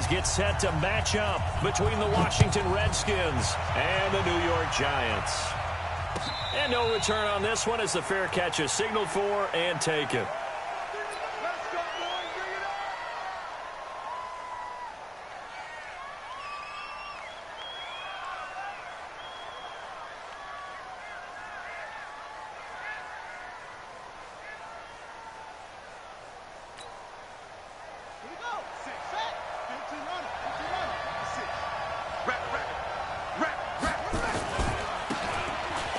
series get set to match up between the Washington Redskins and the New York Giants. And no return on this one as the fair catch is signaled for and taken.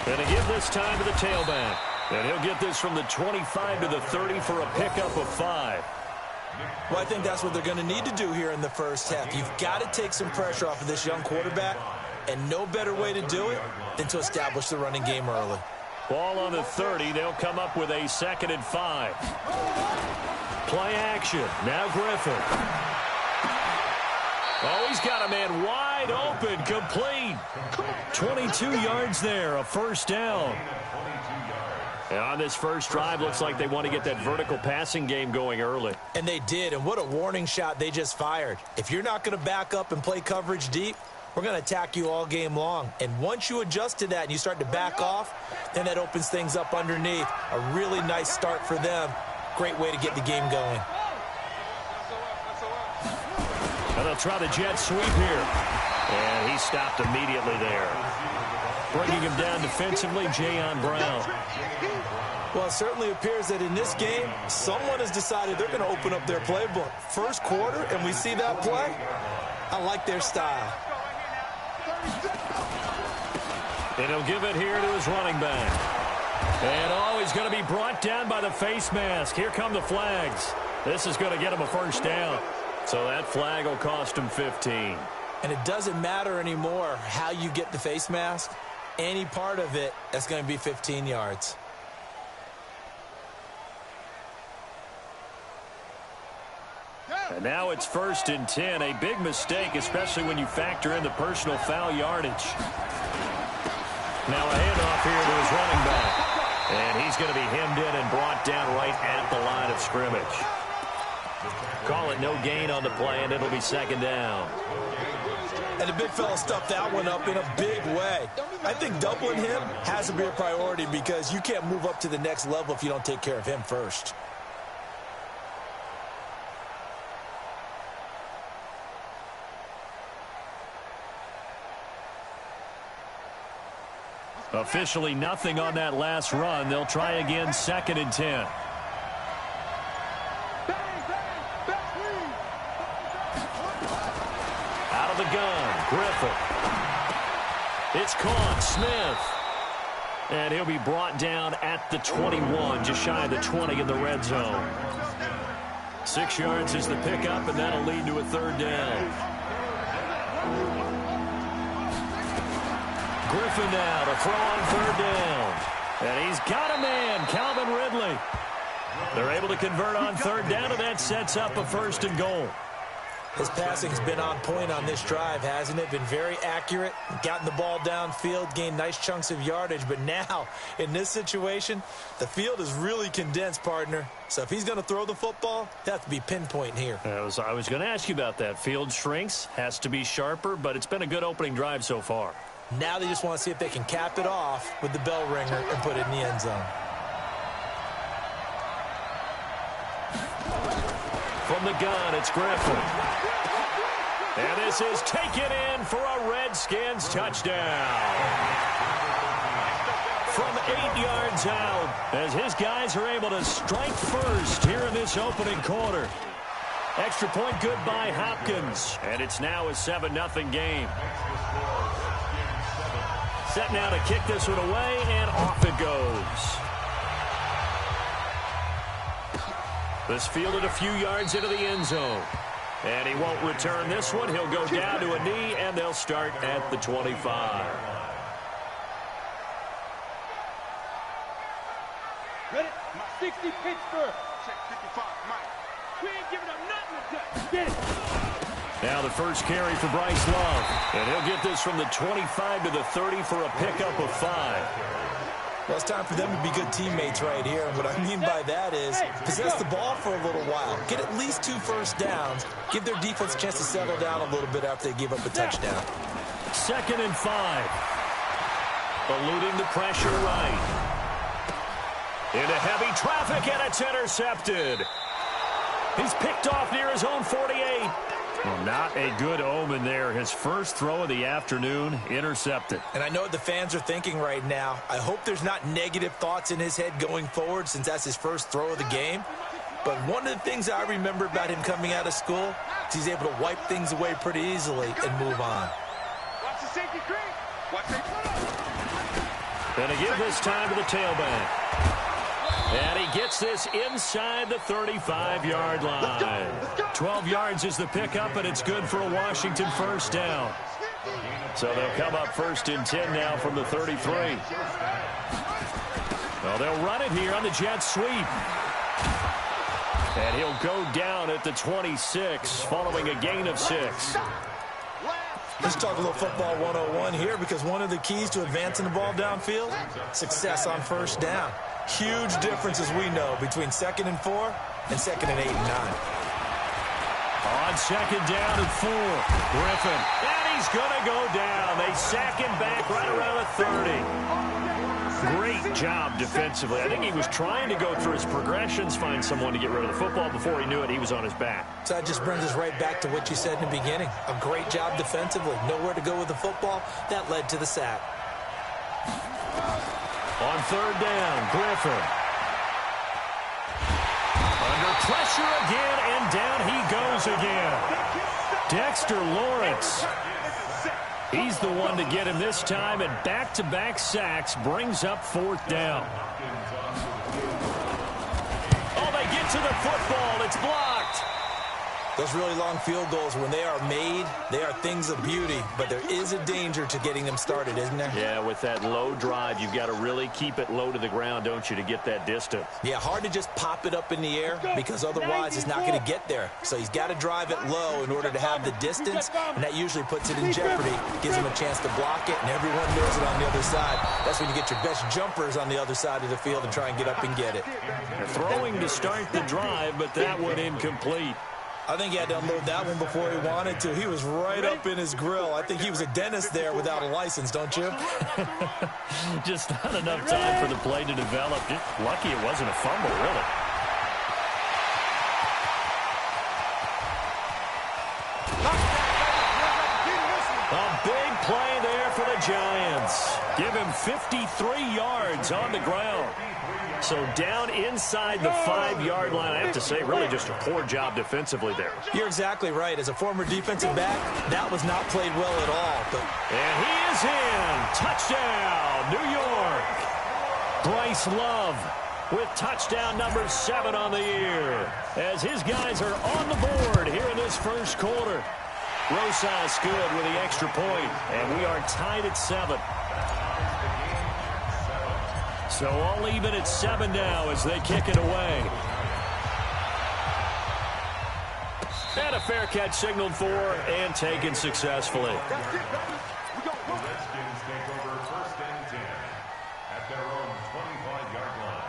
Going to give this time to the tailback. And he'll get this from the 25 to the 30 for a pickup of 5. Well, I think that's what they're going to need to do here in the first half. You've got to take some pressure off of this young quarterback, and no better way to do it than to establish the running game early. Ball on the 30. They'll come up with a 2nd and 5. Play action. Now Griffin. Oh, he's got a man wide open, complete. 22 yards there, a first down. And on this first drive, looks like they want to get that vertical passing game going early. And they did, and what a warning shot they just fired. If you're not going to back up and play coverage deep, we're going to attack you all game long. And once you adjust to that and you start to back off, then that opens things up underneath. A really nice start for them. Great way to get the game going. And they'll try the jet sweep here. And he stopped immediately there. Bringing him down defensively, Jayon Brown. Well, it certainly appears that in this game, someone has decided they're going to open up their playbook. First quarter, and we see that play. I like their style. And he'll give it here to his running back. And, oh, he's going to be brought down by the face mask. Here come the flags. This is going to get him a first down. So that flag will cost him 15. And it doesn't matter anymore how you get the face mask. Any part of it, that's going to be 15 yards. And now it's 1st and 10. A big mistake, especially when you factor in the personal foul yardage. Now a handoff here to his running back. And he's going to be hemmed in and brought down right at the line of scrimmage. Call it no gain on the play, and it'll be 2nd down. And the big fella stuffed that one up in a big way. I think doubling him has to be a priority because you can't move up to the next level if you don't take care of him first. Officially nothing on that last run. They'll try again, 2nd and 10. Out of the gun, Griffin. It's caught, Smith. And he'll be brought down at the 21, just shy of the 20 in the red zone. 6 yards is the pickup, and that'll lead to a 3rd down. Griffin now to throw on 3rd down. And he's got a man, Calvin Ridley. They're able to convert on 3rd down, and that sets up a 1st and goal. His passing's been on point on this drive, hasn't it? Been very accurate, gotten the ball downfield, gained nice chunks of yardage. But now, in this situation, the field is really condensed, partner. So if he's going to throw the football, it has to be pinpoint here. I was going to ask you about that. Field shrinks, has to be sharper, but it's been a good opening drive so far. Now they just want to see if they can cap it off with the bell ringer and put it in the end zone. From the gun, it's Griffin. And this is taken in for a Redskins touchdown. From 8 yards out, as his guys are able to strike first here in this opening quarter. Extra point good by Hopkins. And it's now a 7-0 game. Set now to kick this one away, and off it goes. This fielded a few yards into the end zone. And he won't return this one. He'll go down to a knee, and they'll start at the 25. Ready? 60 Pittsburgh. Check 55, Mike. We ain't giving up nothing to get it. Now the first carry for Bryce Love. And he'll get this from the 25 to the 30 for a pickup of 5. Well, it's time for them to be good teammates right here. And what I mean by that is possess the ball for a little while. Get at least 2 first downs. Give their defense a chance to settle down a little bit after they give up a touchdown. 2nd and 5. Eluding the pressure right. Into heavy traffic, and it's intercepted. He's picked off near his own 48. Well, not a good omen there. His first throw of the afternoon, intercepted. And I know what the fans are thinking right now. I hope there's not negative thoughts in his head going forward since that's his first throw of the game. But one of the things I remember about him coming out of school is he's able to wipe things away pretty easily and move on. Watch the safety creep. Watch the And to give this time to the tailback. And he gets this inside the 35-yard line. 12 yards is the pickup, and it's good for a Washington first down. So they'll come up 1st and 10 now from the 33. Well, they'll run it here on the jet sweep. And he'll go down at the 26, following a gain of 6. Let's talk a little football 101 here, because one of the keys to advancing the ball downfield, success on first down. Huge difference, as we know, between 2nd and 4 and 2nd and 8 and 9. On 2nd down and 4, Griffin. And he's going to go down. They sack him back right around the 30. Great job defensively. I think he was trying to go through his progressions, find someone to get rid of the football. Before he knew it, he was on his back. So that just brings us right back to what you said in the beginning. A great job defensively. Nowhere to go with the football. That led to the sack. On 3rd down, Griffin. Under pressure again, and down he goes again. Dexter Lawrence. He's the one to get him this time, and back-to-back sacks brings up 4th down. Oh, they get to the football. It's blocked. Those really long field goals, when they are made, they are things of beauty. But there is a danger to getting them started, isn't there? Yeah, with that low drive, you've got to really keep it low to the ground, don't you, to get that distance. Yeah, hard to just pop it up in the air because otherwise it's not going to get there. So he's got to drive it low in order to have the distance, and that usually puts it in jeopardy, gives him a chance to block it, and everyone knows it on the other side. That's when you get your best jumpers on the other side of the field and try and get up and get it. They're throwing to start the drive, but that one incomplete. I think he had to unload that one before he wanted to. He was right up in his grill. I think he was a dentist there without a license, don't you? Just not enough time for the play to develop. Just lucky it wasn't a fumble, really. A big play there for the Giants. Give him 53 yards on the ground. So down inside the 5-yard line. I have to say, really just a poor job defensively there. You're exactly right. As a former defensive back, that was not played well at all. And he is in. Touchdown, New York. Bryce Love with touchdown number 7 on the year, as his guys are on the board here in this first quarter. Rosas good with the extra point, and we are tied at 7. So all even at 7 now as they kick it away. And a fair catch signaled for and taken successfully. Redskins take over 1st and 10 at their own 25-yard line.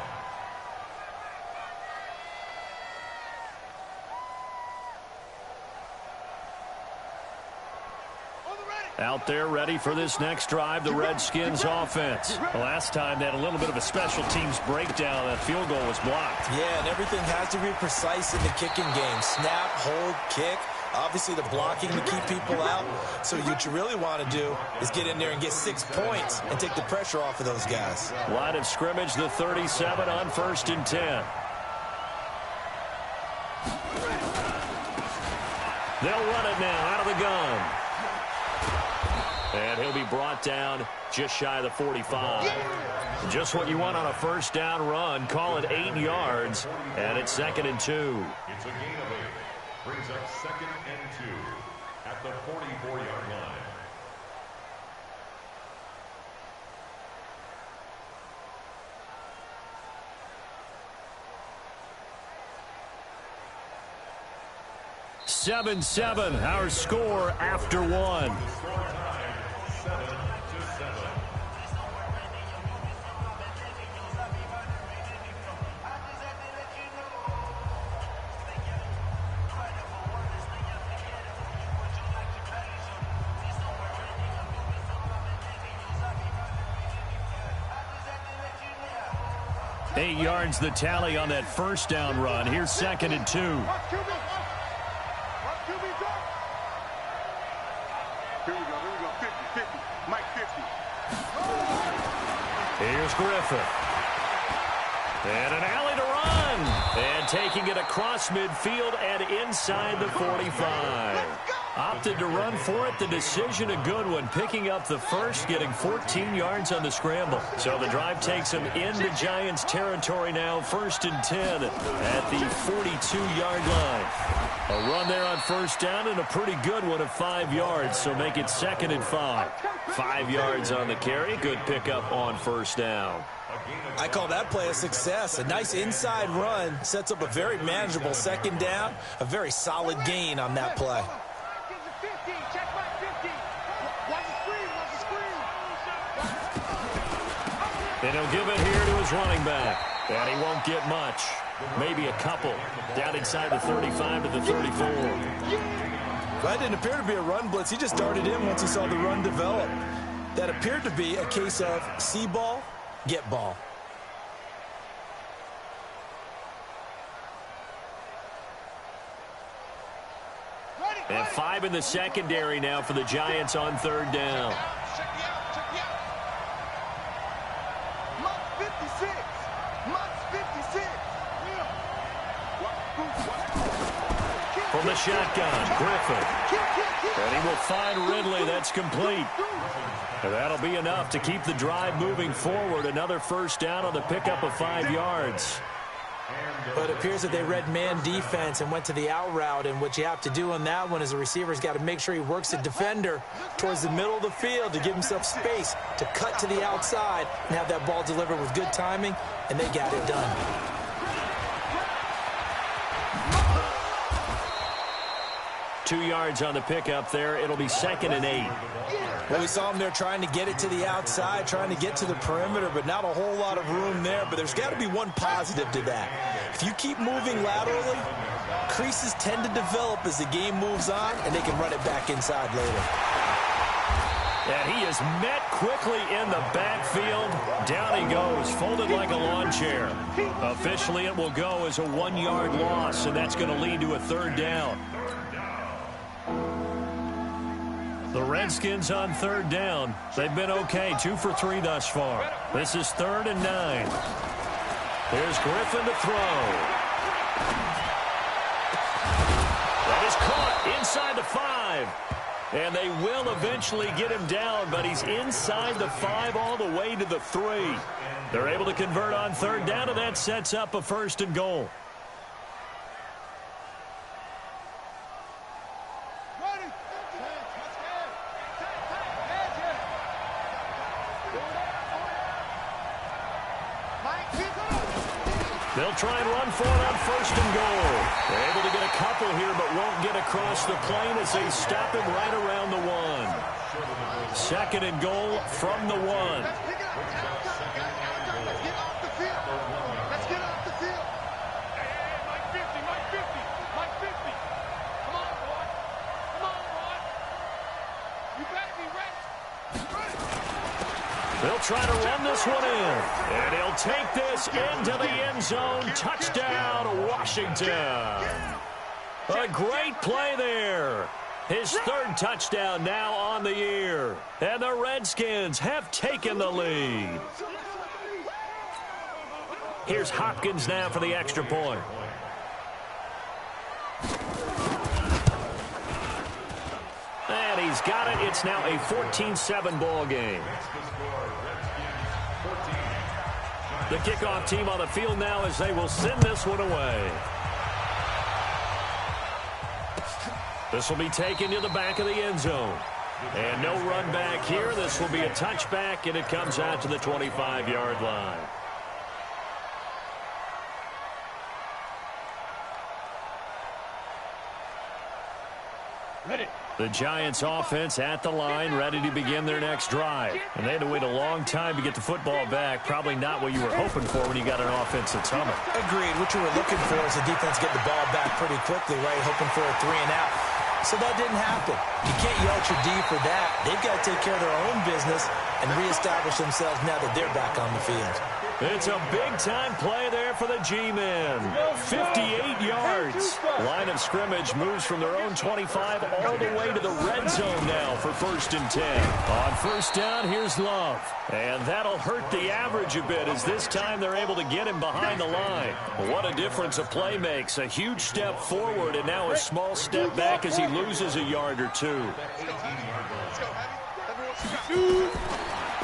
Out there ready for this next drive, the Redskins offense. Last time they had a little bit of a special teams breakdown. That field goal was blocked. Yeah, and everything has to be precise in the kicking game. Snap, hold, kick. Obviously the blocking to keep people out. So what you really want to do is get in there and get 6 points and take the pressure off of those guys. Line of scrimmage, the 37 on 1st and 10. They'll run it now out of the gun. And he'll be brought down just shy of the 45. Just what you want on a first down run. Call it 8 yards. And it's 2nd and 2. It's a gain of 8. Brings up 2nd and 2 at the 44-yard line. Seven, our score after 1. 8 yards the tally on that first down run. Here's 2nd and 2. Here we go. 50. Mike 50. Here's Griffin. And an alley to run. And taking it across midfield and inside the 45. Opted to run for it. The decision a good one. Picking up the first, getting 14 yards on the scramble. So the drive takes him into Giants territory now. 1st and 10 at the 42-yard line. A run there on first down and a pretty good one of 5 yards. So make it 2nd and 5. 5 yards on the carry. Good pickup on first down. I call that play a success. A nice inside run sets up a very manageable 2nd down. A very solid gain on that play. And he'll give it here to his running back. And he won't get much. Maybe a couple. Down inside the 35 to the 34. That didn't appear to be a run blitz. He just darted in once he saw the run develop. That appeared to be a case of see ball, get ball. And 5 in the secondary now for the Giants on 3rd down. From the shotgun, Griffin. And he will find Ridley. That's complete. And that'll be enough to keep the drive moving forward. Another first down on the pickup of 5 yards. But it appears that they read man defense and went to the out route. And what you have to do on that one is the receiver's got to make sure he works the defender towards the middle of the field to give himself space to cut to the outside and have that ball delivered with good timing, and they got it done. Two yards on the pickup there. It'll be 2nd and 8. Well, we saw him there trying to get it to the outside, trying to get to the perimeter, but not a whole lot of room there. But there's got to be one positive to that. If you keep moving laterally, creases tend to develop as the game moves on, and they can run it back inside later. And he is met quickly in the backfield. Down he goes, folded like a lawn chair. Officially, it will go as a 1-yard loss, and that's going to lead to a 3rd down. The Redskins on 3rd down. They've been okay, 2 for 3 thus far. This is 3rd and 9. Here's Griffin to throw. That is caught inside the 5. And they will eventually get him down, but he's inside the 5 all the way to the 3. They're able to convert on 3rd down, and that sets up a 1st and goal. They'll try and run for it on 1st and goal. They're able to get a couple here, but won't get across the plane as they stop him right around the 1. 2nd and goal from the 1. Let's get off the field. Hey, Mike 50, Mike 50, Mike 50. Come on, boy. Come on, boy. You better be ready. They'll try to run this one in. And he'll take this into the end zone. Touchdown, Washington. A great play there. His 3rd touchdown now on the year. And the Redskins have taken the lead. Here's Hopkins now for the extra point. And he's got it. It's now a 14-7 ball game. The kickoff team on the field now as they will send this one away. This will be taken to the back of the end zone. And no run back here. This will be a touchback, and it comes out to the 25-yard line. Ready. The Giants offense at the line, ready to begin their next drive. And they had to wait a long time to get the football back. Probably not what you were hoping for when you got an offense that's humming. Agreed. What you were looking for is the defense get the ball back pretty quickly, right? Hoping for a 3 and out. So that didn't happen. You can't yell at your D for that. They've got to take care of their own business and reestablish themselves now that they're back on the field. It's a big-time play there for the G-men. 58 yards. Line of scrimmage moves from their own 25 all the way to the red zone now for 1st and 10. On 1st down, here's Love. And that'll hurt the average a bit as this time they're able to get him behind the line. What a difference a play makes. A huge step forward and now a small step back as he loses a yard or two.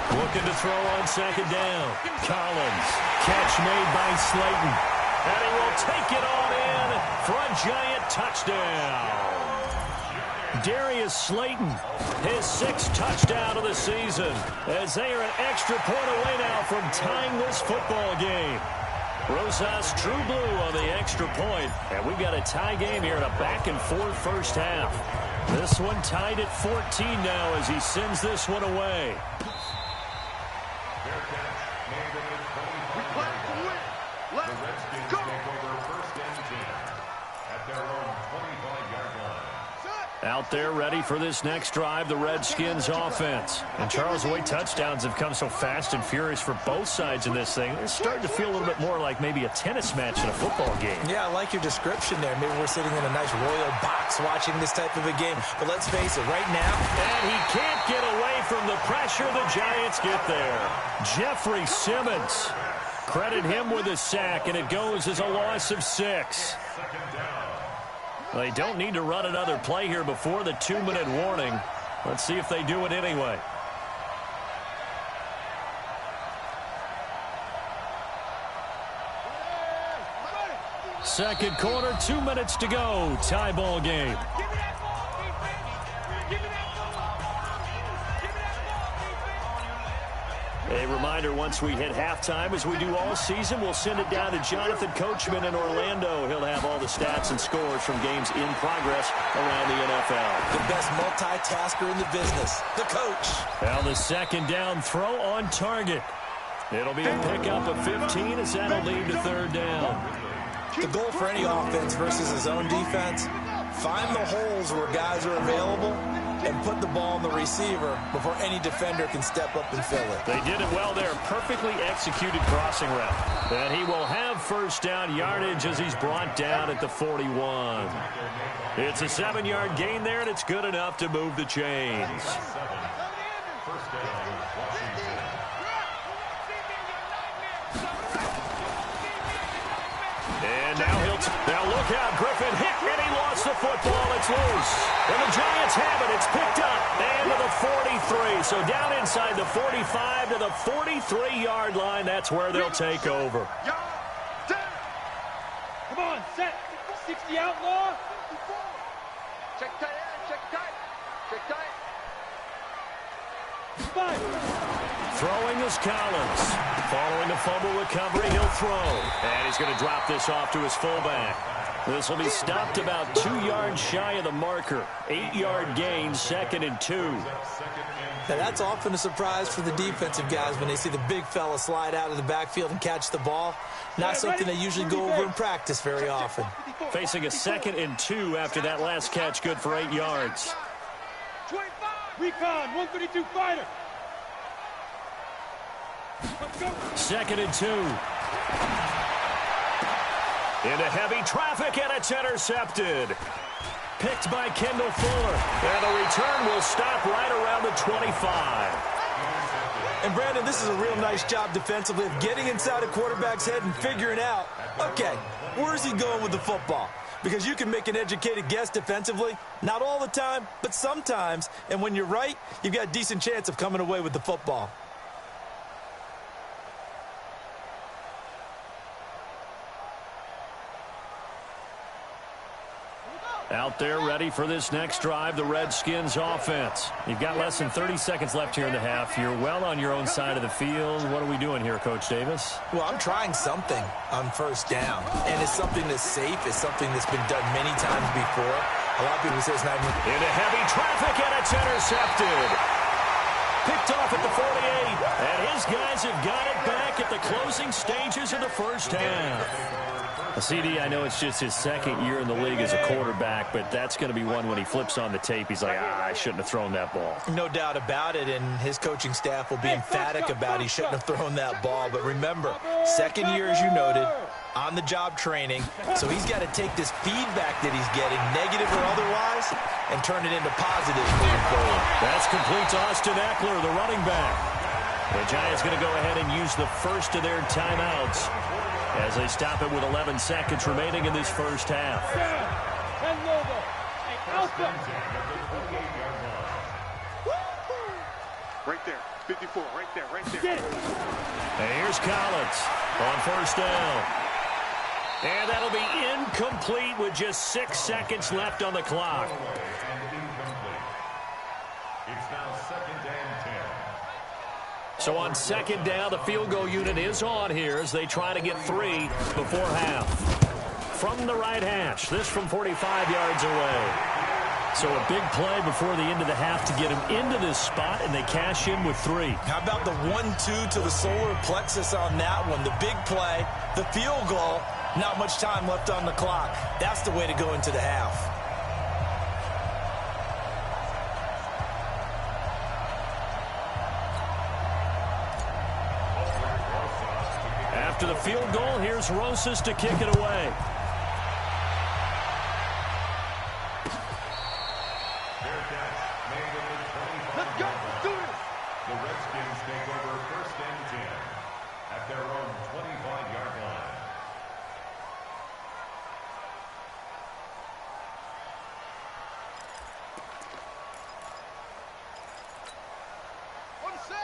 Looking to throw on 2nd down. Collins. Catch made by Slayton. And he will take it on in for a giant touchdown. Darius Slayton, his 6th touchdown of the season, as they are an extra point away now from tying this football game. Rosas true blue on the extra point, and we've got a tie game here in a back-and-forth first half. This one tied at 14 now as he sends this one away. Out there ready for this next drive, the Redskins offense. And Charles, the way touchdowns have come so fast and furious for both sides in this thing, it's starting to feel a little bit more like maybe a tennis match in a football game. Yeah, I like your description there. Maybe we're sitting in a nice royal box watching this type of a game. But let's face it, right now. And he can't get away from the pressure. The Giants get there. Jeffrey Simmons. Credit him with a sack, and it goes as a loss of 6. They don't need to run another play here before the 2-minute warning. Let's see if they do it anyway. Second quarter, 2 minutes to go. Tie ball game. A reminder, once we hit halftime, as we do all season, we'll send it down to Jonathan Coachman in Orlando. He'll have all the stats and scores from games in progress around the NFL. The best multitasker in the business, the coach. Now the 2nd down throw on target. It'll be a pickup of 15 as that'll lead to 3rd down. The goal for any offense versus his own defense, find the holes where guys are available and put the ball on the receiver before any defender can step up and fill it. They did it well there. Perfectly executed crossing route. And he will have 1st down yardage as he's brought down at the 41. It's a 7-yard gain there, and it's good enough to move the chains. And now look out, Griffin hit, and he lost the football. It's loose. And the Giants have it. It's picked up. And to the 43. So down inside the 45 to the 43-yard line. That's where they'll take over. Come on, set. 60 outlaw. Check tight, check tight. Check tight. Throwing is Collins. Following a fumble recovery, he'll throw. And he's going to drop this off to his fullback. This will be stopped about 2 yards shy of the marker. 8-yard gain, 2nd and 2. Now that's often a surprise for the defensive guys when they see the big fella slide out of the backfield and catch the ball. Not something they usually go over in practice very often. Facing a 2nd and 2 after that last catch, good for 8 yards. Recon, 132 fighter. 2nd and 2. Into heavy traffic, and it's intercepted. Picked by Kendall Fuller. And the return will stop right around the 25. And, Brandon, this is a real nice job defensively of getting inside a quarterback's head and figuring out, okay, where's he going with the football? Because you can make an educated guess defensively. Not all the time, but sometimes. And when you're right, you've got a decent chance of coming away with the football. Out there ready for this next drive, the Redskins offense. You've got less than 30 seconds left here in the half. You're well on your own side of the field. What are we doing here, Coach Davis? Well, I'm trying something on 1st down. And it's something that's safe. It's something that's been done many times before. A lot of people say it's not even... Into heavy traffic, and it's intercepted. Picked off at the 48. And his guys have got it back at the closing stages of the first half. CD, I know it's just his second year in the league as a quarterback, but that's going to be one when he flips on the tape. He's like, I shouldn't have thrown that ball. No doubt about it, and his coaching staff will be emphatic about he shouldn't have thrown that ball. But remember, second year, as you noted, on-the-job training, so he's got to take this feedback that he's getting, negative or otherwise, and turn it into positives moving forward. That's complete to Austin Eckler, the running back. The Giants going to go ahead and use the first of their timeouts as they stop it with 11 seconds remaining in this first half. Right there, 54, right there, right there. Get it. And here's Collins on first down. And that'll be incomplete with just 6 seconds left on the clock. It's now 2nd and 10. So on second down, the field goal unit is on here as they try to get 3 before half. From the right hash, this from 45 yards away. So a big play before the end of the half to get him into this spot, and they cash in with 3. How about the 1-2 to the solar plexus on that one? The big play, the field goal, not much time left on the clock. That's the way to go into the half. After the field goal, here's Rosas to kick it away. Let's go, let's do it. The Redskins take over 1st and 10 at their own 25-yard line.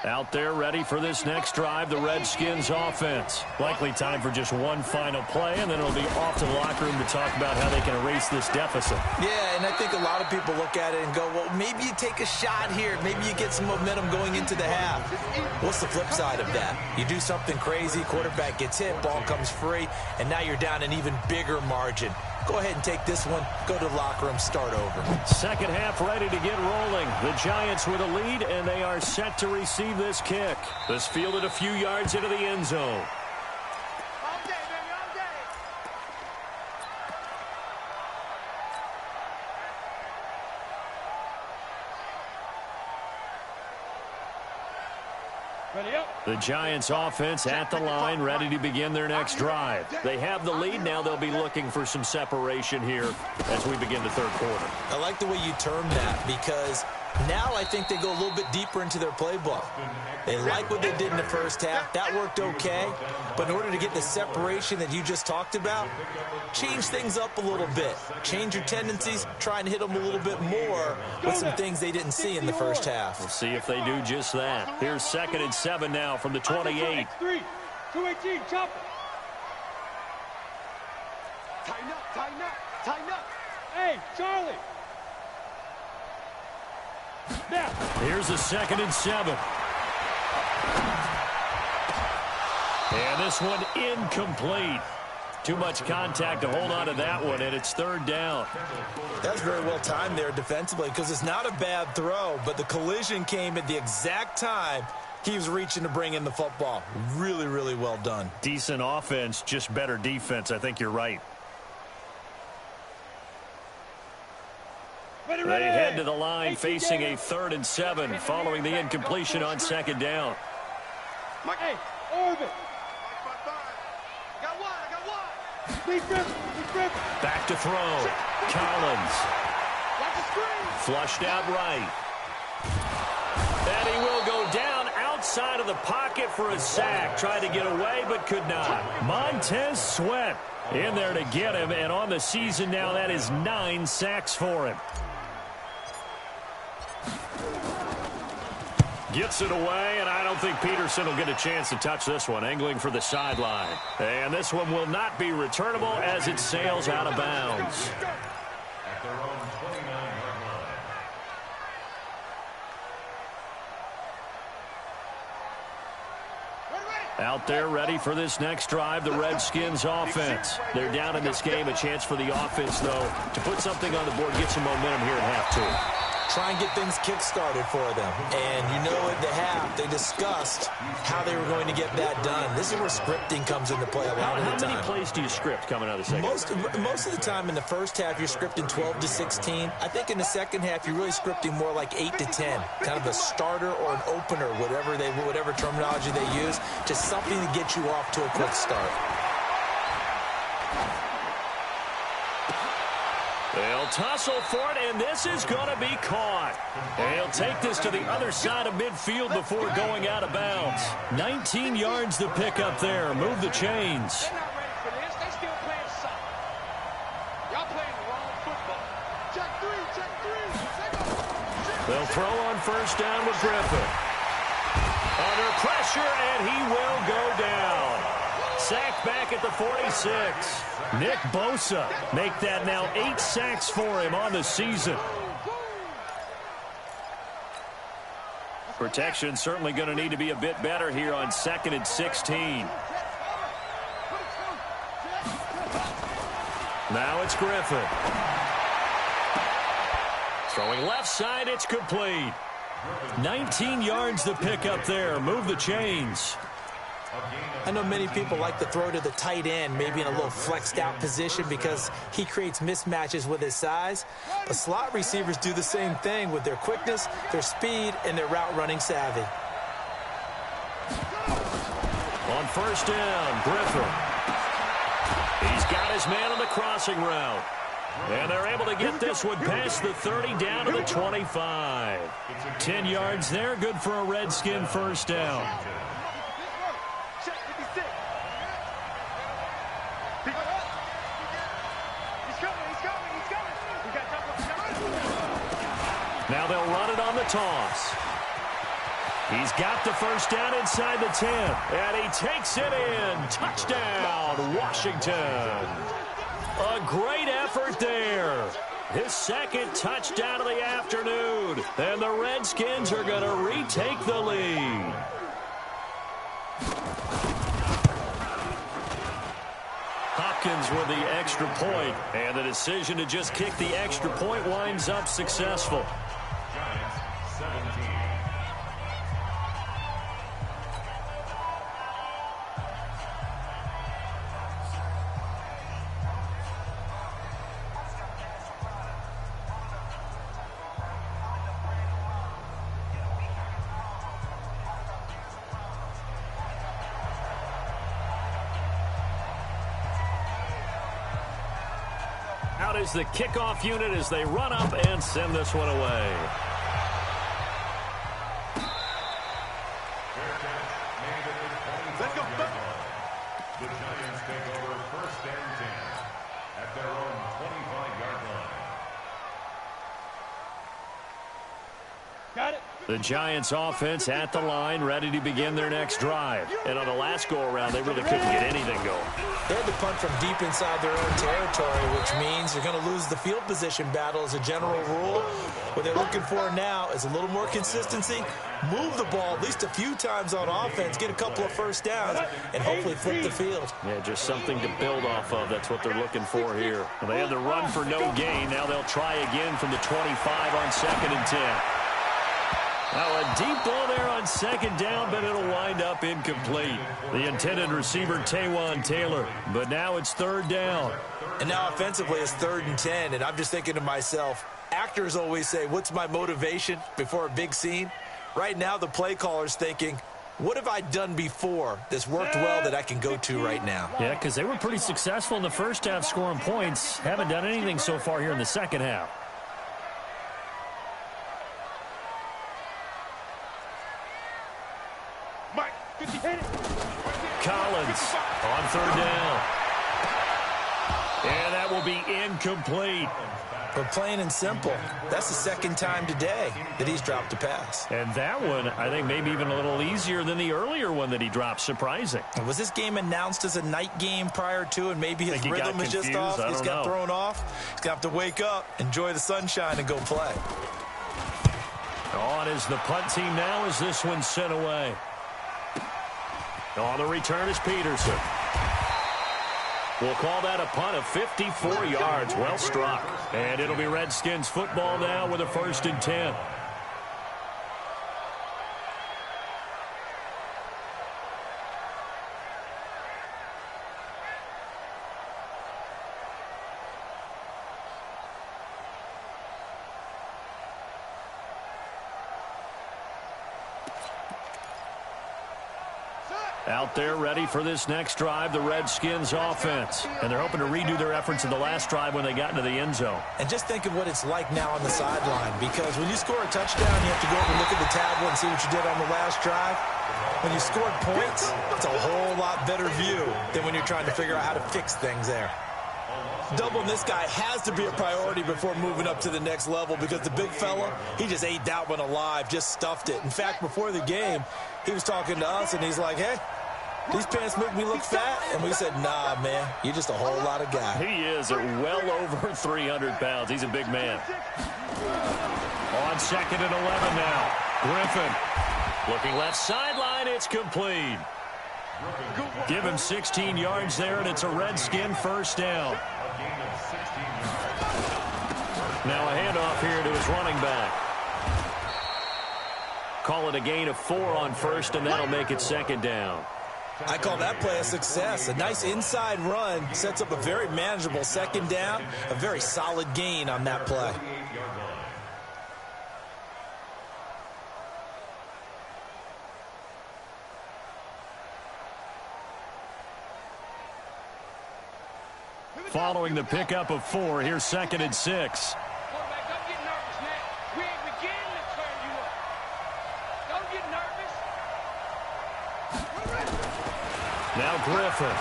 Out there ready for this next drive, the Redskins offense. Likely time for just one final play, and then it'll be off to the locker room to talk about how they can erase this deficit. Yeah, and I think a lot of people look at it and go, well, maybe you take a shot here. Maybe you get some momentum going into the half. What's the flip side of that? You do something crazy, quarterback gets hit, ball comes free, and now you're down an even bigger margin. Go ahead and take this one, go to the locker room, start over. Second half ready to get rolling. The Giants with a lead, and they are set to receive this kick. This fielded a few yards into the end zone. All day, baby, all day. Ready up. The Giants offense at the line, ready to begin their next drive. They have the lead. Now they'll be looking for some separation here as we begin the third quarter. I like the way you term that because now I think they go a little bit deeper into their playbook. They like what they did in the first half. That worked okay. But in order to get the separation that you just talked about, change things up a little bit. Change your tendencies. Try and hit them a little bit more with some things they didn't see in the first half. We'll see if they do just that. Here's 2nd and 7 now from the 28. 3, 218, chop it. Tighten up, tighten up, tighten up. Hey, Charlie. Now. Here's a 2nd and 7. And this one incomplete. Too much contact to hold on to that one, and it's 3rd down. That's very well timed there defensively because it's not a bad throw, but the collision came at the exact time he was reaching to bring in the football. Really, really well done. Decent offense, just better defense. I think you're right. Ready, They ready. head to the line facing a 3rd and 7 following the incompletion on 2nd down. Hey, orbit. Got one, I got one. Big rip. Back to throw. Collins. Watch the screen. Flushed out right. And he will go down outside of the pocket for a sack. Tried to get away, but could not. Montez Sweat in there to get him. And on the season now, that is 9 sacks for him. Gets it away, and I don't think Peterson will get a chance to touch this one. Angling for the sideline. And this one will not be returnable as it sails out of bounds. At their own 29-yard line. Out there ready for this next drive, the Redskins offense. They're down in this game. A chance for the offense, though, to put something on the board, get some momentum here at half two. try and get things kick-started for them. And you know at the half, they discussed how they were going to get that done. This is where scripting comes into play a lot of the time. How many plays do you script coming out of the second? Most of the time in the first half, you're scripting 12 to 16. I think in the second half, you're really scripting more like 8 to 10. Kind of a starter or an opener, whatever terminology they use. Just something to get you off to a quick start. They'll tussle for it, and this is going to be caught. They'll take this to the other side of midfield before going out of bounds. 19 yards to pick up there. Move the chains. They're not ready for this. They still playing soccer. Y'all playing the wrong football. Check three, check three. They'll throw on first down with Griffin. Under pressure, and he will go down. Sacked back at the 46. Nick Bosa make that now 8 sacks for him on the season. Protection certainly going to need to be a bit better here on 2nd and 16. Now it's Griffin. Throwing left side, it's complete. 19 yards to pick up there. Move the chains. I know many people like to throw to the tight end, maybe in a little flexed out position because he creates mismatches with his size. But slot receivers do the same thing with their quickness, their speed, and their route running savvy. On first down, Griffin. He's got his man on the crossing route. And they're able to get this one past the 30 down to the 25. 10 yards there, good for a Redskin first down. Now they'll run it on the toss. He's got the first down inside the 10. And he takes it in. Touchdown, Washington. A great effort there. His second touchdown of the afternoon. And the Redskins are going to retake the lead. Hopkins with the extra point. And the decision to just kick the extra point winds up successful. Giants 17. Out is the kickoff unit as they run up and send this one away. Let's go. The Giants take over 1st and 10 at their own 25-yard line. Got it. The Giants offense at the line, ready to begin their next drive. And on the last go-around, they really couldn't get anything going. They had to punt from deep inside their own territory, which means they're going to lose the field position battle as a general rule. What they're looking for now is a little more consistency, move the ball at least a few times on offense, get a couple of first downs, and hopefully flip the field. Yeah, just something to build off of. That's what they're looking for here. Well, they had the run for no gain. Now they'll try again from the 25 on 2nd and 10. Now a deep ball there on 2nd down, but it'll wind up incomplete. The intended receiver, Taywan Taylor. But now it's 3rd down. And now offensively it's 3rd and 10, and I'm just thinking to myself, actors always say, what's my motivation before a big scene? Right now the play caller's thinking, what have I done before that's worked well that I can go to right now? Yeah, because they were pretty successful in the first half scoring points. Haven't done anything so far here in the second half. Collins on 3rd down. And that will be incomplete. But plain and simple, that's the 2nd time today that he's dropped a pass. And that one, I think, maybe even a little easier than the earlier one that he dropped. Surprising. Was this game announced as a night game prior to, and maybe his rhythm is just off? He's got thrown off. He's got to wake up, enjoy the sunshine, and go play. On is the punt team now as this one's sent away. On the return is Peterson. We'll call that a punt of 54 yards. Well struck. And it'll be Redskins football now with a 1st and 10. Out there ready for this next drive, the Redskins offense. And they're hoping to redo their efforts in the last drive when they got into the end zone. And just think of what it's like now on the sideline, because when you score a touchdown, you have to go over and look at the tablet and see what you did on the last drive. When you scored points, it's a whole lot better view than when you're trying to figure out how to fix things there. Doubling this guy has to be a priority before moving up to the next level, because the big fella, he just ate that one alive, just stuffed it. In fact, before the game, he was talking to us, and he's like, hey, these pants make me look fat. And we said, nah, man, you're just a whole lot of guy. He is at well over 300 pounds. He's a big man. On 2nd and 11 now. Griffin looking left sideline. It's complete. Give him 16 yards there, and it's a Redskin 1st down. Now a handoff here to his running back. Call it a gain of 4 on 1st, and that'll make it 2nd down. I call that play a success. A nice inside run sets up a very manageable 2nd down, a very solid gain on that play. Following the pickup of 4, here's 2nd and 6. Quarterback, don't get nervous, man. We ain't beginning to turn you up. Don't get nervous. Now Griffin.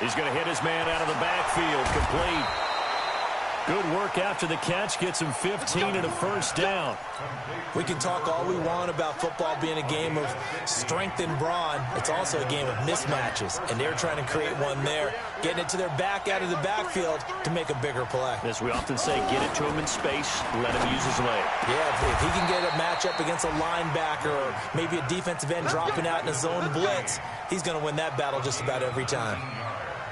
He's going to hit his man out of the backfield. Complete. Good work after the catch. Gets him 15 and a 1st down. We can talk all we want about football being a game of strength and brawn. It's also a game of mismatches, and they're trying to create one there, getting it to their back out of the backfield to make a bigger play. As we often say, get it to him in space, let him use his leg. Yeah, if he can get a matchup against a linebacker or maybe a defensive end dropping out in a zone blitz, he's going to win that battle just about every time.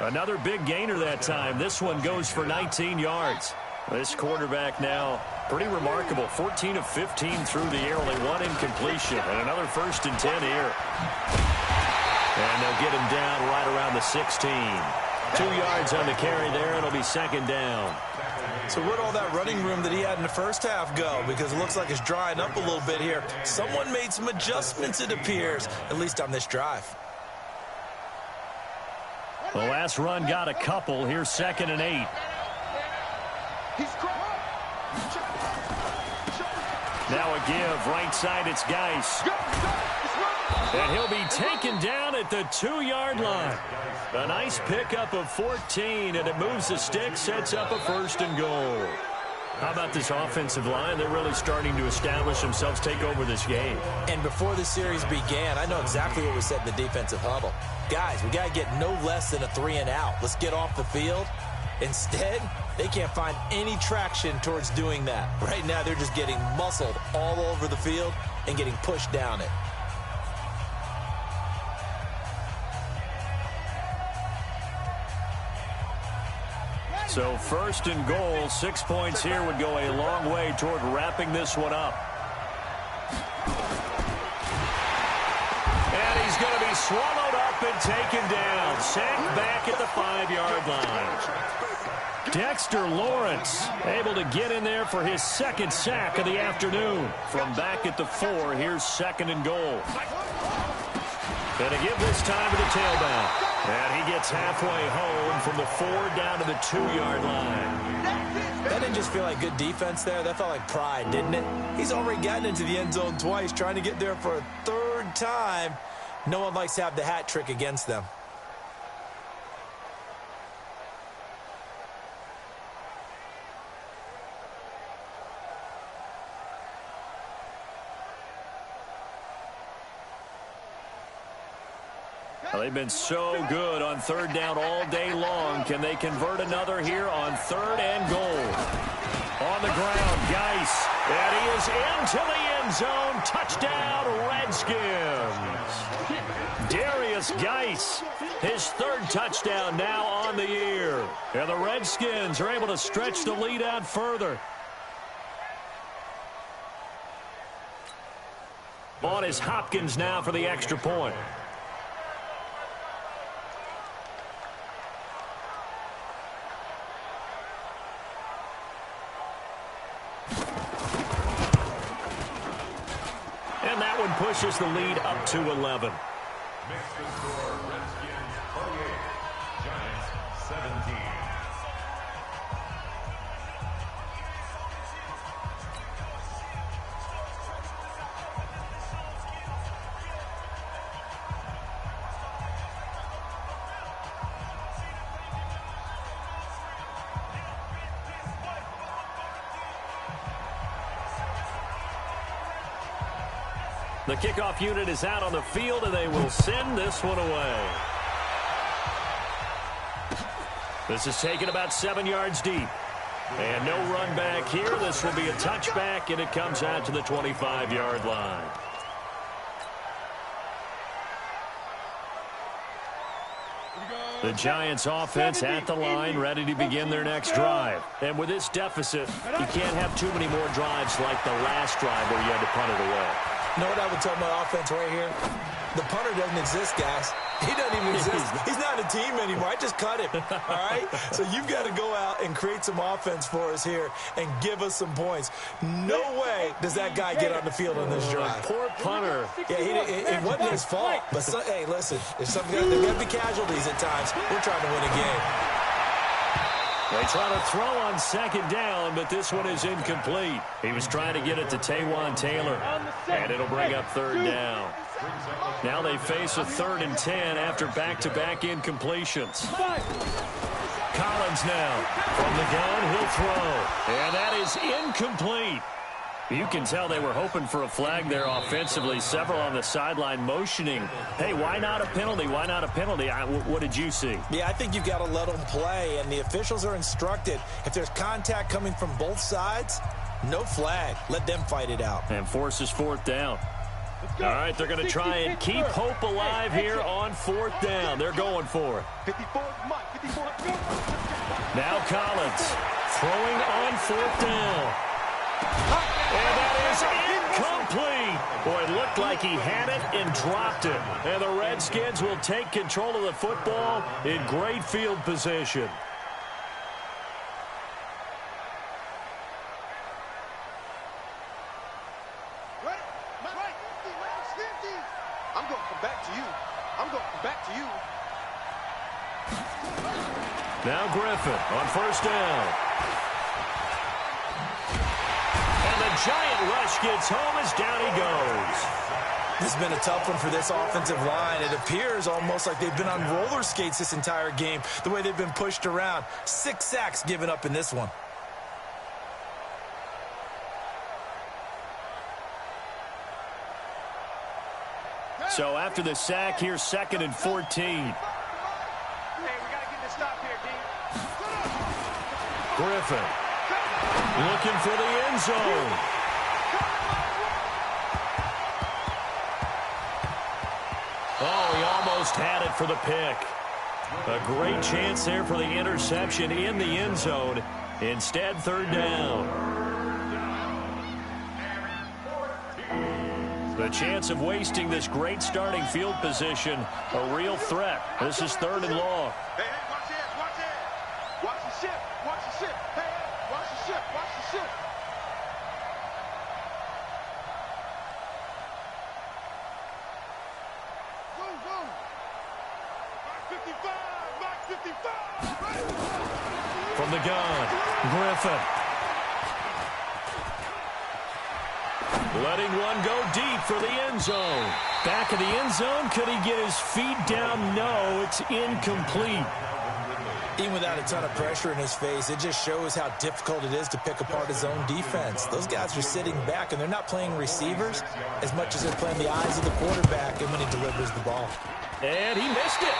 Another big gainer that time. This one goes for 19 yards. This quarterback now pretty remarkable. 14 of 15 through the air, only 1 incompletion. And another 1st and 10 here. And they'll get him down right around the 16. 2 yards on the carry there. It'll be 2nd down. So where'd all that running room that he had in the first half go? Because it looks like it's drying up a little bit here. Someone made some adjustments, it appears, at least on this drive. The last run got a couple. Here's 2nd and 8. Now a give. Right side, it's Geis. And he'll be taken down at the 2-yard line. A nice pickup of 14, and it moves the stick, sets up a 1st and goal. How about this offensive line? They're really starting to establish themselves, take over this game. And before the series began, I know exactly what we said in the defensive huddle. Guys, we got to get no less than a 3 and out. Let's get off the field. Instead, they can't find any traction towards doing that. Right now, they're just getting muscled all over the field and getting pushed down it. So 1st and goal, 6 points here would go a long way toward wrapping this one up. And he's going to be swallowed up and taken down. Sacked back at the 5-yard line. Dexter Lawrence able to get in there for his 2nd sack of the afternoon. From back at the 4, here's 2nd and goal. And to give this time to the tailback. And he gets halfway home from the 4 down to the 2-yard line. That didn't just feel like good defense there. That felt like pride, didn't it? He's already gotten into the end zone twice, trying to get there for a 3rd time. No one likes to have the hat trick against them. Well, they've been so good on 3rd down all day long. Can they convert another here on 3rd and goal? On the ground, Geis. And he is into the end zone. Touchdown, Redskins. Darius Geis, his third touchdown now on the year. And the Redskins are able to stretch the lead out further. On is Hopkins now for the extra point. And that one pushes the lead up to 11. Makes the score Redskins 48, Giants 17. The kickoff unit is out on the field, and they will send this one away. This is taken about 7 yards deep. And no run back here. This will be a touchback, and it comes out to the 25-yard line. The Giants offense at the line, ready to begin their next drive. And with this deficit, you can't have too many more drives like the last drive where you had to punt it away. You know what I would tell my offense right here? The punter doesn't exist, guys. He doesn't even exist. He's not a team anymore. I just cut him, all right? So you've got to go out and create some offense for us here and give us some points. No way does that guy get on the field on this drive. Poor punter. Yeah, it wasn't his fault. But, hey, listen, there's there got to be casualties at times. We're trying to win a game. They try to throw on second down, but this one is incomplete. He was trying to get it to Taywan Taylor, and it'll bring up third down. Now they face a 3rd and 10 after back-to-back incompletions. Collins now. From the gun, he'll throw. And that is incomplete. You can tell they were hoping for a flag there offensively. Several on the sideline motioning. Hey, why not a penalty? Why not a penalty? What did you see? Yeah, I think you've got to let them play, and the officials are instructed. If there's contact coming from both sides, no flag. Let them fight it out. And forces 4th down. All right, they're going to try and keep hope alive here on 4th down. They're going for it. 54, Mike, 54, go. Now Collins throwing on 4th down. And that is incomplete. Boy, it looked like he had it and dropped it. And the Redskins will take control of the football in great field position. I'm going to come back to you. I'm going to come back to you. Now Griffin on 1st down. And the giant rush gets home as down he goes. This has been a tough one for this offensive line. It appears almost like they've been on roller skates this entire game, the way they've been pushed around. 6 sacks given up in this one. So after the sack, here's 2nd and 14. Hey, we got to get this stop here, D. Griffin looking for the end zone. Oh, he almost had it for the pick. A great chance there for the interception in the end zone. Instead, 3rd down. The chance of wasting this great starting field position, a real threat. This is 3rd and long. Hey, watch the edge, watch the edge. Watch the ship, watch the ship. Hey, watch the ship, watch the ship. Go, go. Mark 55, Mark 55. From the gun, Griffin. Letting one go deep for the end zone. Back of the end zone. Could he get his feet down? No, it's incomplete. Even without a ton of pressure in his face, it just shows how difficult it is to pick apart his own defense. Those guys are sitting back, and they're not playing receivers as much as they're playing the eyes of the quarterback and when he delivers the ball. And he missed it.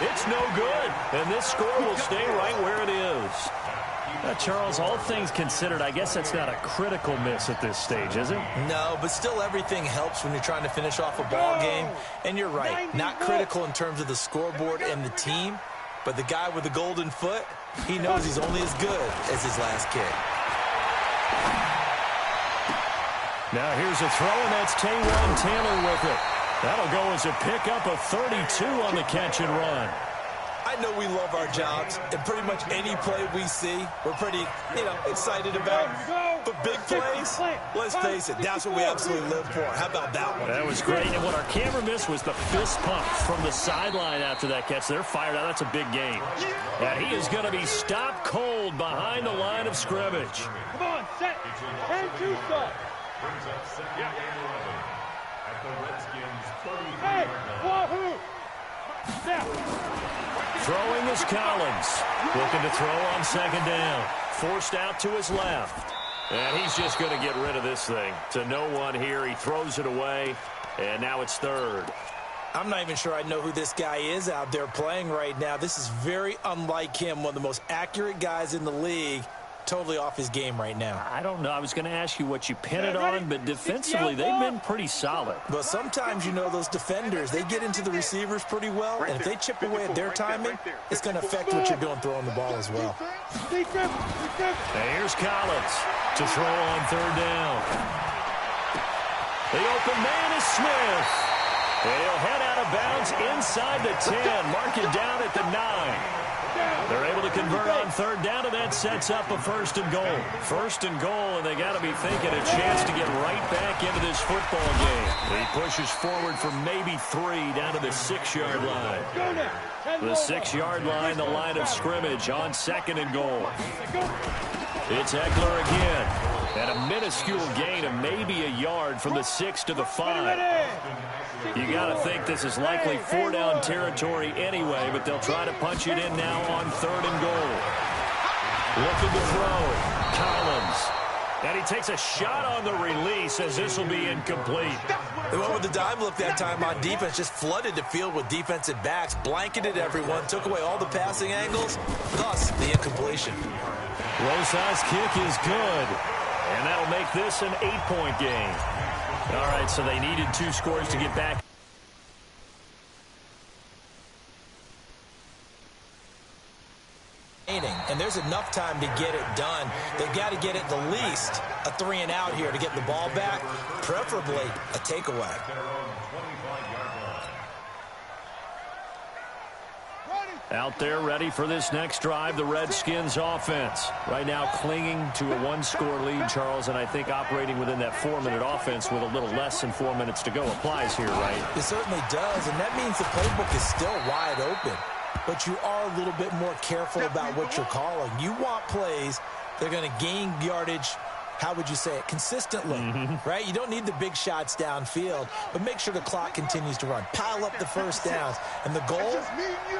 It's no good. And this score will stay right where it is. Charles, all things considered, I guess that's not a critical miss at this stage, is it? No, but still everything helps when you're trying to finish off a ball game. And you're right, not critical in terms of the scoreboard and the team, but the guy with the golden foot, he knows he's only as good as his last kick. Now here's a throw, and that's Taywan Taylor with it. That'll go as a pickup of 32 on the catch and run. I know we love our jobs, and pretty much any play we see, we're pretty, excited about. But big plays, let's face it, that's what we absolutely live for. How about that one? That was great, and what our camera missed was the fist pump from the sideline after that catch. They're fired out. That's a big game. And he is going to be stopped cold behind the line of scrimmage. Come on, set. 10-2 stop. Hey, wahoo! Now. Throwing is Collins. Looking to throw on second down. Forced out to his left. And he's just going to get rid of this thing. To no one here. He throws it away. And now it's third. I'm not even sure I know who this guy is out there playing right now. This is very unlike him. One of the most accurate guys in the league. Totally off his game right now. I don't know. I was going to ask you what you pin it on, but defensively, they've been pretty solid. But sometimes, those defenders, they get into the receivers pretty well, and if they chip away at their timing, it's going to affect what you're doing throwing the ball as well. And here's Collins to throw on third down. The open man is Smith. And he'll head out of bounds inside the 10, mark it down at the 9. They're able to convert on third down, and that sets up a first and goal. First and goal, and they got to be thinking a chance to get right back into this football game. He pushes forward for maybe 3 down to the 6-yard line. The 6-yard line, the line of scrimmage on second and goal. It's Eckler again. And a minuscule gain of maybe a yard from the 6 to the 5. You got to think this is likely 4-down territory anyway, but they'll try to punch it in now on third and goal. Looking to throw. Collins. And he takes a shot on the release as this will be incomplete. They went with the dime look that time on defense, just flooded the field with defensive backs, blanketed everyone, took away all the passing angles, thus the incompletion. Rosas' kick is good, and that'll make this an 8-point game. All right, so they needed 2 scores to get back. And there's enough time to get it done. They've got to get at the least a 3-and-out here to get the ball back, preferably a takeaway. Out there ready for this next drive, the Redskins offense. Right now clinging to a 1-score lead, Charles, and I think operating within that 4-minute offense with a little less than 4 minutes to go applies here, right? It certainly does, and that means the playbook is still wide open. But you are a little bit more careful about what you're calling. You want plays that are going to gain yardage, how would you say it, consistently, right? You don't need the big shots downfield, but make sure the clock continues to run. Pile up the first downs. And the goal,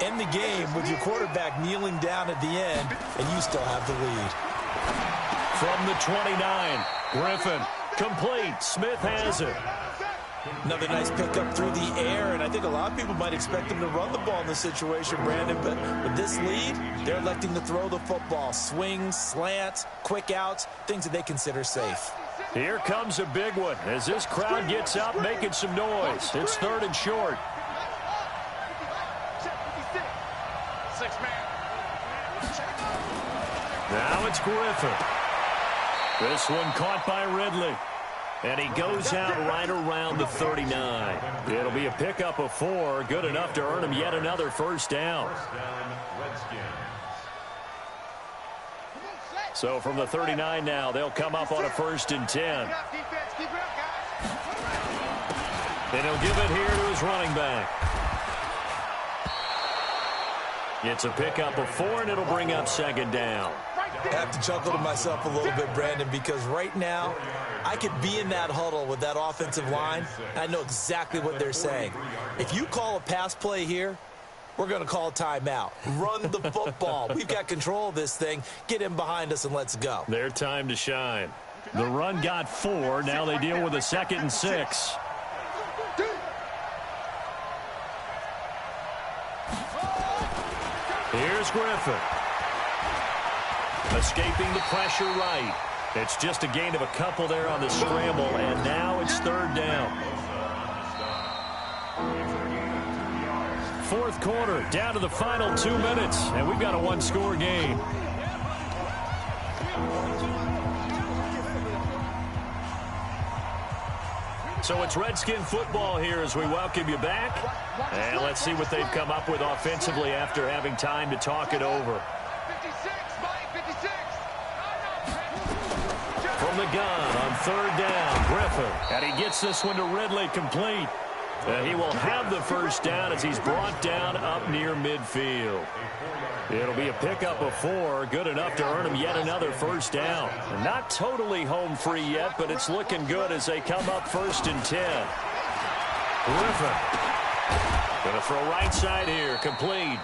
end the game with your quarterback kneeling down at the end, and you still have the lead. From the 29, Griffin, complete. Smith has it. Another nice pickup through the air, and I think a lot of people might expect them to run the ball in this situation, Brandon, but with this lead, they're electing to throw the football. Swings, slants, quick outs, things that they consider safe. Here comes a big one as this crowd gets up making some noise. It's third and short. Now it's Griffin. This one caught by Ridley. And he goes out right around the 39. It'll be a pickup of 4, good enough to earn him yet another first down. So from the 39 now, they'll come up on a 1st and 10. And he'll give it here to his running back. It's a pickup of 4, and it'll bring up 2nd down. I have to chuckle to myself a little bit, Brandon, because right now I could be in that huddle with that offensive line. I know exactly what they're saying. If you call a pass play here, we're going to call a timeout. Run the football. We've got control of this thing. Get in behind us and let's go. Their time to shine. The run got 4. Now they deal with a 2nd and 6. Here's Griffin. Escaping the pressure right. It's just a gain of a couple there on the scramble, and now it's third down. Fourth quarter, down to the final 2 minutes, and we've got a one-score game. So it's Redskin football here as we welcome you back. And let's see what they've come up with offensively after having time to talk it over. From the gun on third down, Griffin. And he gets this one to Ridley complete. And he will have the first down as he's brought down up near midfield. It'll be a pickup of 4, good enough to earn him yet another first down. And not totally home free yet, but it's looking good as they come up 1st and 10. Griffin. Going to throw right side here, complete.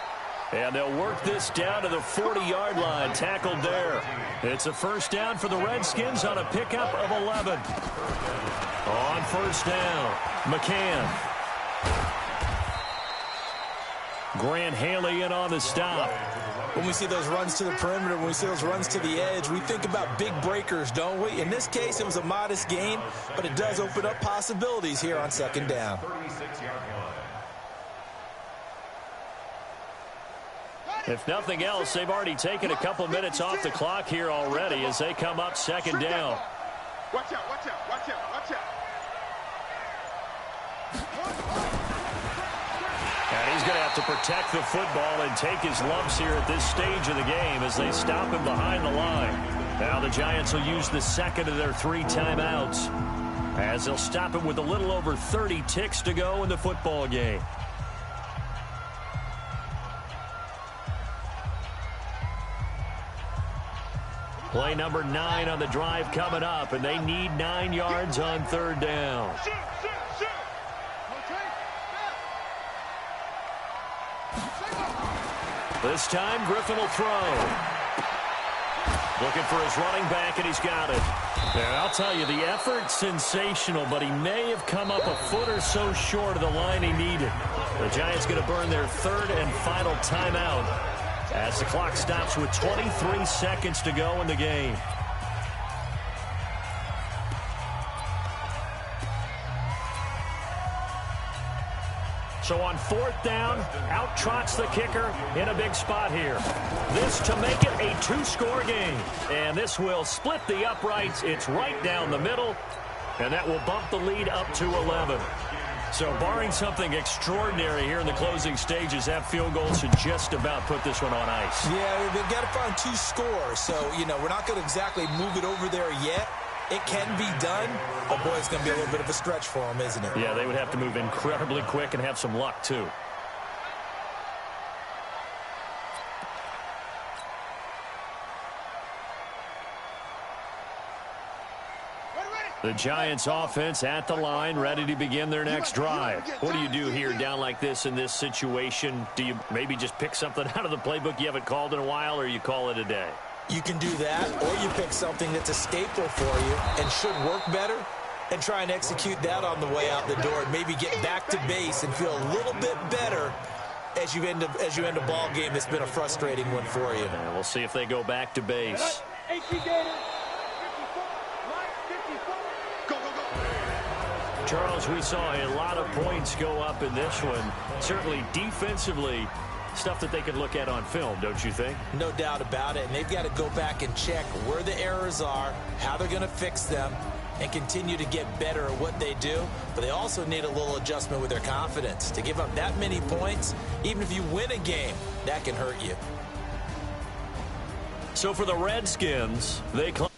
And they'll work this down to the 40-yard line, tackled there. It's a first down for the Redskins on a pickup of 11. On first down, McCann. Grant Haley in on the stop. When we see those runs to the perimeter, when we see those runs to the edge, we think about big breakers, don't we? In this case, it was a modest gain, but it does open up possibilities here on second down. If nothing else, they've already taken a couple minutes off the clock here already as they come up second down. Watch out, watch out, watch out, watch out. And he's going to have to protect the football and take his lumps here at this stage of the game as they stop him behind the line. Now the Giants will use the second of their 3 timeouts as they'll stop him with a little over 30 ticks to go in the football game. Play number 9 on the drive coming up, and they need 9 yards on third down. This time, Griffin will throw. Looking for his running back, and he's got it. And I'll tell you, the effort's sensational, but he may have come up a foot or so short of the line he needed. The Giants going to burn their 3rd and final timeout as the clock stops with 23 seconds to go in the game. So on 4th down, out trots the kicker in a big spot here. This to make it a 2-score game. And this will split the uprights. It's right down the middle. And that will bump the lead up to 11. So barring something extraordinary here in the closing stages, that field goal should just about put this one on ice. Yeah, they've got to find 2 scores. So, you know, we're not going to exactly move it over there yet. It can be done, but boy, it's going to be a little bit of a stretch for them, isn't it? Yeah, they would have to move incredibly quick and have some luck, too. The Giants offense at the line, ready to begin their next drive. What do you do here down like this in this situation? Do you maybe just pick something out of the playbook you haven't called in a while, or you call it a day? You can do that, or you pick something that's a staple for you and should work better and try and execute that on the way out the door and maybe get back to base and feel a little bit better as you end a ball game that's been a frustrating one for you. And we'll see if they go back to base. Charles, we saw a lot of points go up in this one. Certainly defensively, stuff that they could look at on film, don't you think? No doubt about it. And they've got to go back and check where the errors are, how they're going to fix them, and continue to get better at what they do. But they also need a little adjustment with their confidence. To give up that many points, even if you win a game, that can hurt you. So for the Redskins, they close.